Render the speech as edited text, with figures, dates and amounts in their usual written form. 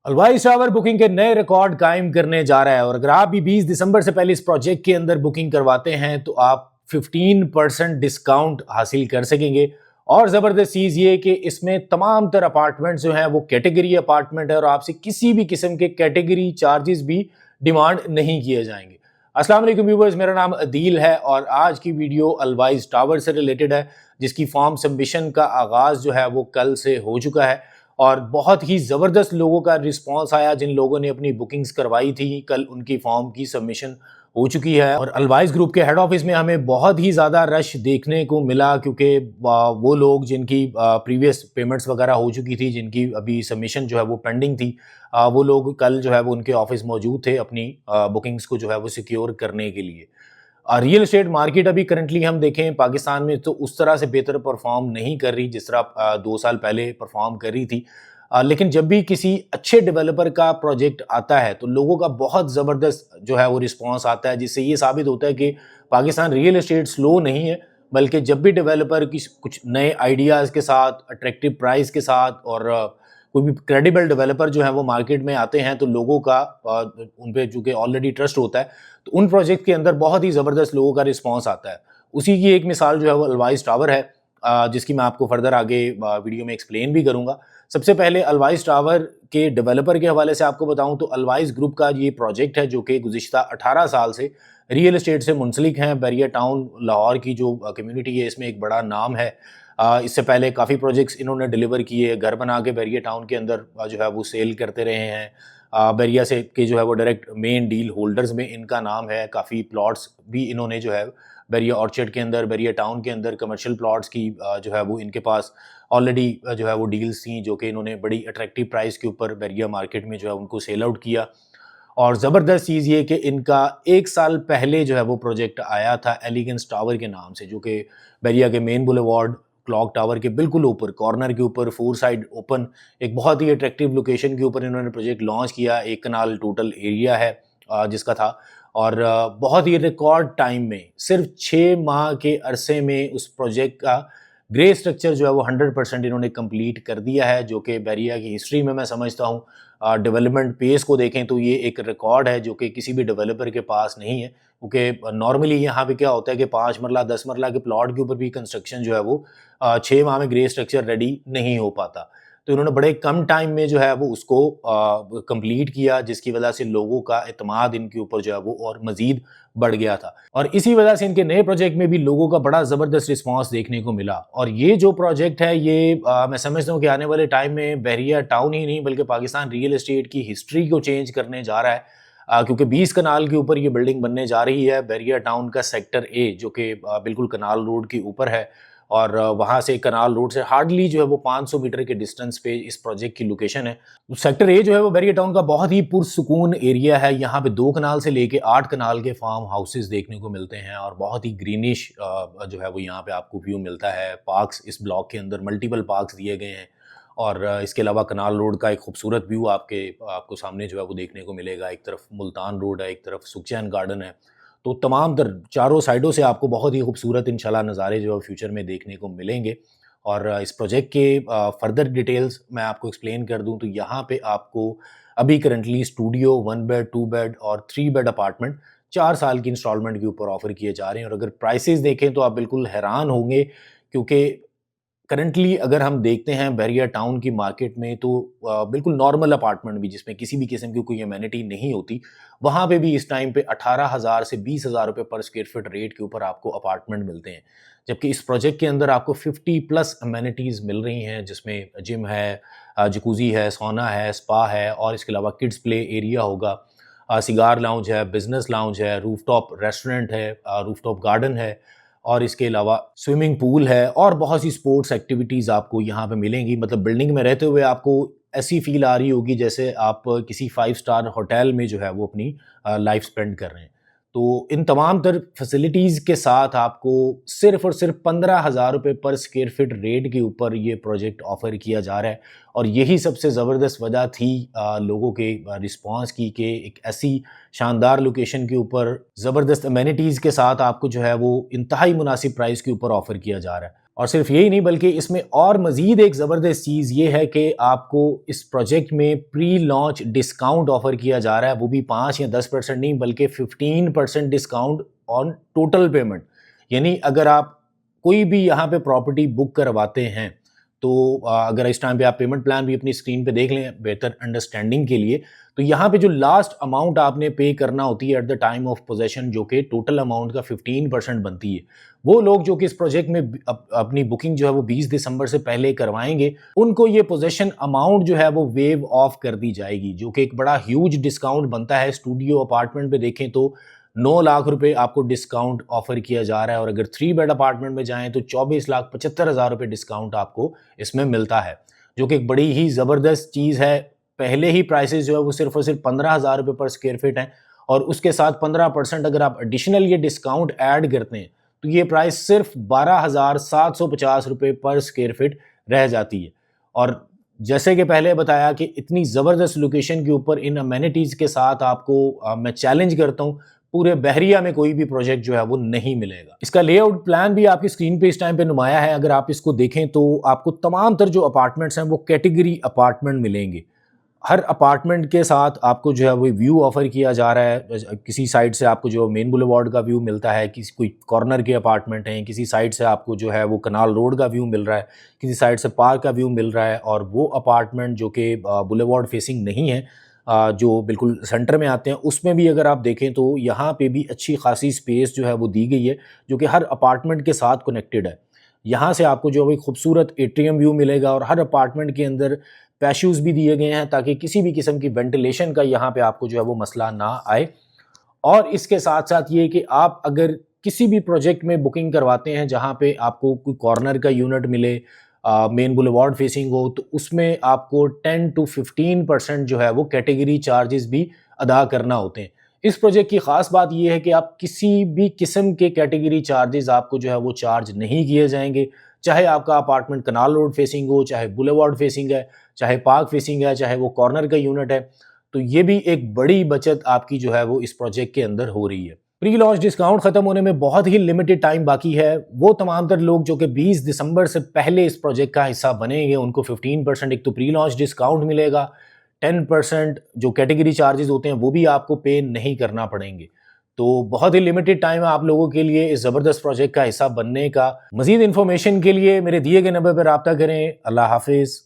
अलवाइस tower booking के नए record कायम करने जा रहा है और अगर आप भी 20 दिसंबर से पहले इस प्रोजेक्ट के अंदर बुकिंग करवाते हैं तो आप 15% डिस्काउंट हासिल कर सकेंगे। और ज़बरदस्त चीज़ ये कि इसमें तमाम तर अपार्टमेंट जो हैं वो कैटेगरी अपार्टमेंट है और आपसे किसी भी किस्म के कैटेगरी चार्जेस भी डिमांड नहीं किए जाएंगे। अस्सलाम वालेकुम व्यूअर्स, मेरा नाम अदील है और आज की वीडियो अलवाइस टावर से रिलेटेड है, जिसकी फॉर्म सबमिशन का आगाज़ जो है वो कल से हो चुका है और बहुत ही ज़बरदस्त लोगों का रिस्पांस आया। जिन लोगों ने अपनी बुकिंग्स करवाई थी, कल उनकी फॉर्म की सबमिशन हो चुकी है और अलवाइस ग्रुप के हेड ऑफिस में हमें बहुत ही ज़्यादा रश देखने को मिला, क्योंकि वो लोग जिनकी प्रीवियस पेमेंट्स वगैरह हो चुकी थी, जिनकी अभी सबमिशन जो है वो पेंडिंग थी, वो लोग कल जो है वो उनके ऑफिस मौजूद थे अपनी बुकिंग्स को जो है वो सिक्योर करने के लिए। रियल एस्टेट मार्केट अभी करंटली हम देखें पाकिस्तान में तो उस तरह से बेहतर परफॉर्म नहीं कर रही जिस तरह 2 साल पहले परफॉर्म कर रही थी। लेकिन जब भी किसी अच्छे डेवलपर का प्रोजेक्ट आता है तो लोगों का बहुत ज़बरदस्त जो है वो रिस्पांस आता है, जिससे ये साबित होता है कि पाकिस्तान रियल एस्टेट स्लो नहीं है, बल्कि जब भी डेवलपर की कुछ नए आइडियाज़ के साथ, अट्रैक्टिव प्राइस के साथ और कोई भी क्रेडिबल डेवलपर जो है वो मार्केट में आते हैं तो लोगों का उन पे चूँकि ऑलरेडी ट्रस्ट होता है, तो उन प्रोजेक्ट के अंदर बहुत ही ज़बरदस्त लोगों का रिस्पांस आता है। उसी की एक मिसाल जो है वो अलवाइस टावर है, जिसकी मैं आपको फर्दर आगे वीडियो में एक्सप्लेन भी करूँगा। सबसे पहले अलवाइस टावर के डेवलपर के हवाले से आपको बताऊँ तो अलवाइस ग्रुप का ये प्रोजेक्ट है जो कि गुज़िश्ता 18 साल से रियल एस्टेट से मुंसलिक हैं। बैरिया टाउन लाहौर की जो कम्युनिटी है, इसमें एक बड़ा नाम है। इससे पहले काफ़ी प्रोजेक्ट्स इन्होंने डिलीवर किए, घर बना के बैरिया टाउन के अंदर जो है वो सेल करते रहे हैं। बैरिया से के जो है वो डायरेक्ट मेन डील होल्डर्स में इनका नाम है। काफ़ी प्लॉट्स भी इन्होंने जो है बैरिया ऑर्चर्ड के अंदर, बैरिया टाउन के अंदर कमर्शियल प्लॉट्स की जो है वो इनके पास ऑलरेडी जो है वो डील्स थी, जो कि इन्होंने बड़ी अट्रैक्टिव प्राइस के ऊपर बैरिया मार्केट में जो है उनको सेल आउट किया। और ज़बरदस्त चीज़ ये कि इनका 1 साल पहले जो है वो प्रोजेक्ट आया था एलिगेंस टावर के नाम से, जो कि बैरिया के मेन बुलेवार्ड क्लॉक टावर के बिल्कुल ऊपर कॉर्नर के ऊपर 4 साइड ओपन एक बहुत ही अट्रैक्टिव लोकेशन के ऊपर इन्होंने प्रोजेक्ट लॉन्च किया। 1 कनाल टोटल एरिया है जिसका था और बहुत ही रिकॉर्ड टाइम में सिर्फ 6 माह के अरसे में उस प्रोजेक्ट का ग्रे स्ट्रक्चर जो है वो 100% इन्होंने कंप्लीट कर दिया है, जो कि बैरिया की हिस्ट्री में मैं समझता हूँ डेवलपमेंट पेस को देखें तो ये एक रिकॉर्ड है जो कि किसी भी डेवलपर के पास नहीं है। क्योंकि नॉर्मली यहाँ पे क्या होता है कि 5 मरला 10 मरला के प्लॉट के ऊपर भी कंस्ट्रक्शन जो है वो 6 माह में ग्रे स्ट्रक्चर रेडी नहीं हो पाता। तो इन्होंने बड़े कम टाइम में जो है वो उसको कंप्लीट किया, जिसकी वजह से लोगों का एतमाद इनके ऊपर जो है वो और मज़ीद बढ़ गया था और इसी वजह से इनके नए प्रोजेक्ट में भी लोगों का बड़ा ज़बरदस्त रिस्पांस देखने को मिला। और ये जो प्रोजेक्ट है ये मैं समझता हूँ कि आने वाले टाइम में बैरिया टाउन ही नहीं बल्कि पाकिस्तान रियल एस्टेट की हिस्ट्री को चेंज करने जा रहा है। क्योंकि 20 कनाल के ऊपर ये बिल्डिंग बनने जा रही है। बैरिया टाउन का सेक्टर ए जो कि बिल्कुल कनाल रोड के ऊपर है और वहाँ से कनाल रोड से हार्डली जो है वो 500 मीटर के डिस्टेंस पे इस प्रोजेक्ट की लोकेशन है। सेक्टर ए जो है वो बैरिया टाउन का बहुत ही पुरसुकून एरिया है। यहाँ पे 2 कनाल से लेके 8 कनाल के फार्म हाउसेस देखने को मिलते हैं और बहुत ही ग्रीनिश जो है वो यहाँ पे आपको व्यू मिलता है। पार्क्स इस ब्लॉक के अंदर मल्टीपल पार्क्स दिए गए हैं और इसके अलावा कनाल रोड का एक खूबसूरत व्यू आपको सामने जो है वो देखने को मिलेगा। एक तरफ मुल्तान रोड है, एक तरफ सुखचैन गार्डन है। तो तमाम तर चारों साइडों से आपको बहुत ही खूबसूरत इंशाल्लाह नज़ारे जो है फ्यूचर में देखने को मिलेंगे। और इस प्रोजेक्ट के फर्दर डिटेल्स मैं आपको एक्सप्लेन कर दूं तो यहाँ पे आपको अभी करंटली स्टूडियो 1 बेड 2 बेड और 3 बेड अपार्टमेंट 4 साल की इंस्टॉलमेंट के ऊपर ऑफर किए जा रहे हैं। और अगर प्राइसेस देखें तो आप बिल्कुल हैरान होंगे, क्योंकि करंटली अगर हम देखते हैं बैरिया टाउन की मार्केट में तो बिल्कुल नॉर्मल अपार्टमेंट भी जिसमें किसी भी किस्म की कोई अमेनिटी नहीं होती, वहाँ पे भी इस टाइम पे 18,000 से 20,000 रुपये पर स्क्वायर फीट रेट के ऊपर आपको अपार्टमेंट मिलते हैं। जबकि इस प्रोजेक्ट के अंदर आपको 50 प्लस अमेनिटीज़ मिल रही हैं, जिसमें जिम है, जकूज़ी है, सोना है, स्पा है और इसके अलावा किड्स प्ले एरिया होगा, सिगार लाउंज है, बिजनेस लाउंज है, रूफटॉप रेस्टोरेंट है, रूफटॉप गार्डन है और इसके अलावा स्विमिंग पूल है और बहुत सी स्पोर्ट्स एक्टिविटीज़ आपको यहाँ पे मिलेंगी। मतलब बिल्डिंग में रहते हुए आपको ऐसी फील आ रही होगी जैसे आप किसी 5 स्टार होटल में जो है वो अपनी लाइफ स्पेंड कर रहे हैं। तो इन तमाम तर फैसिलिटीज़ के साथ आपको सिर्फ़ और सिर्फ 15,000 रुपये पर स्क्वायर फीट रेट के ऊपर ये प्रोजेक्ट ऑफ़र किया जा रहा है। और यही सबसे ज़बरदस्त वजह थी लोगों के रिस्पॉन्स की कि एक ऐसी शानदार लोकेशन के ऊपर ज़बरदस्त अमेनिटीज़ के साथ आपको जो है वो इंतहाई मुनासिब प्राइस के ऊपर ऑफ़र किया जा रहा है। और सिर्फ यही नहीं बल्कि इसमें और मज़ीद एक ज़बरदस्त चीज़ ये है कि आपको इस प्रोजेक्ट में प्री लॉन्च डिस्काउंट ऑफ़र किया जा रहा है, वो भी 5 या 10% नहीं बल्कि 15% डिस्काउंट ऑन टोटल पेमेंट। यानी अगर आप कोई भी यहाँ पे प्रॉपर्टी बुक करवाते हैं तो अगर इस टाइम पे आप पेमेंट प्लान भी अपनी स्क्रीन पे देख लें बेहतर अंडरस्टैंडिंग के लिए, तो यहाँ पे जो लास्ट अमाउंट आपने पे करना होती है at the time of possession, जो कि टोटल अमाउंट का 15% बनती है, वो लोग जो कि इस प्रोजेक्ट में अपनी बुकिंग जो है वो 20 दिसंबर से पहले करवाएंगे, उनको ये पोजेशन अमाउंट जो है वो वेव ऑफ कर दी जाएगी, जो कि एक बड़ा ह्यूज डिस्काउंट बनता है। स्टूडियो अपार्टमेंट पे देखें तो 9 लाख रुपए आपको डिस्काउंट ऑफर किया जा रहा है, और अगर 3 बेड अपार्टमेंट में जाएं तो 24,75,000 रुपए डिस्काउंट आपको इसमें मिलता है, जो कि एक बड़ी ही ज़बरदस्त चीज़ है। पहले ही प्राइसेस जो है वो सिर्फ और सिर्फ 15,000 रुपये पर स्क्वायर फीट हैं, और उसके साथ 15% अगर आप एडिशनल ये डिस्काउंट ऐड करते हैं तो ये प्राइस सिर्फ 12,750 रुपये पर स्क्वायर फीट रह जाती है। और जैसे कि पहले बताया कि इतनी ज़बरदस्त लोकेशन के ऊपर इन अमेनिटीज़ के साथ आपको मैं चैलेंज करता हूँ, पूरे बहरिया में कोई भी प्रोजेक्ट जो है वो नहीं मिलेगा। इसका लेआउट प्लान भी आपकी स्क्रीन पे इस टाइम पे नुमाया है। अगर आप इसको देखें तो आपको तमाम तर जो अपार्टमेंट्स हैं वो कैटेगरी अपार्टमेंट मिलेंगे। हर अपार्टमेंट के साथ आपको जो है वो व्यू ऑफर किया जा रहा है। किसी साइड से आपको जो मेन बुलेवार्ड का व्यू मिलता है, किसी कोई कॉर्नर के अपार्टमेंट हैं, किसी साइड से आपको जो है वो कनाल रोड का व्यू मिल रहा है, किसी साइड से पार्क का व्यू मिल रहा है। और वो अपार्टमेंट जो कि बुलेवार्ड फेसिंग नहीं है, जो बिल्कुल सेंटर में आते हैं, उसमें भी अगर आप देखें तो यहाँ पे भी अच्छी खासी स्पेस जो है वो दी गई है, जो कि हर अपार्टमेंट के साथ कनेक्टेड है। यहाँ से आपको जो है खूबसूरत एट्रियम व्यू मिलेगा, और हर अपार्टमेंट के अंदर पैशूज़ भी दिए गए हैं ताकि किसी भी किस्म की वेंटिलेशन का यहाँ पे आपको जो है वो मसला ना आए। और इसके साथ साथ ये कि आप अगर किसी भी प्रोजेक्ट में बुकिंग करवाते हैं जहाँ पे आपको कोई कॉर्नर का यूनिट मिले, मेन बुलेवार्ड फेसिंग हो, तो उसमें आपको 10 to 15% जो है वो कैटेगरी चार्जेस भी अदा करना होते हैं। इस प्रोजेक्ट की ख़ास बात यह है कि आप किसी भी किस्म के कैटेगरी चार्जेस आपको जो है वो चार्ज नहीं किए जाएंगे, चाहे आपका अपार्टमेंट कनाल रोड फेसिंग हो, चाहे बुलेवार्ड फेसिंग है, चाहे पार्क फेसिंग है, चाहे वो कॉर्नर का यूनिट है। तो ये भी एक बड़ी बचत आपकी जो है वो इस प्रोजेक्ट के अंदर हो रही है। प्री लॉन्च डिस्काउंट खत्म होने में बहुत ही लिमिटेड टाइम बाकी है। वो तमाम तर लोग जो कि 20 दिसंबर से पहले इस प्रोजेक्ट का हिस्सा बनेंगे, उनको 15% एक तो प्री लॉन्च डिस्काउंट मिलेगा, 10% जो कैटेगरी चार्जेस होते हैं वो भी आपको पे नहीं करना पड़ेंगे। तो बहुत ही लिमिटेड टाइम है आप लोगों के लिए इस ज़बरदस्त प्रोजेक्ट का हिस्सा बनने का। मज़ीद इन्फॉर्मेशन के लिए मेरे दिए गए नंबर पर रब्ता करें। अल्लाह हाफिज़।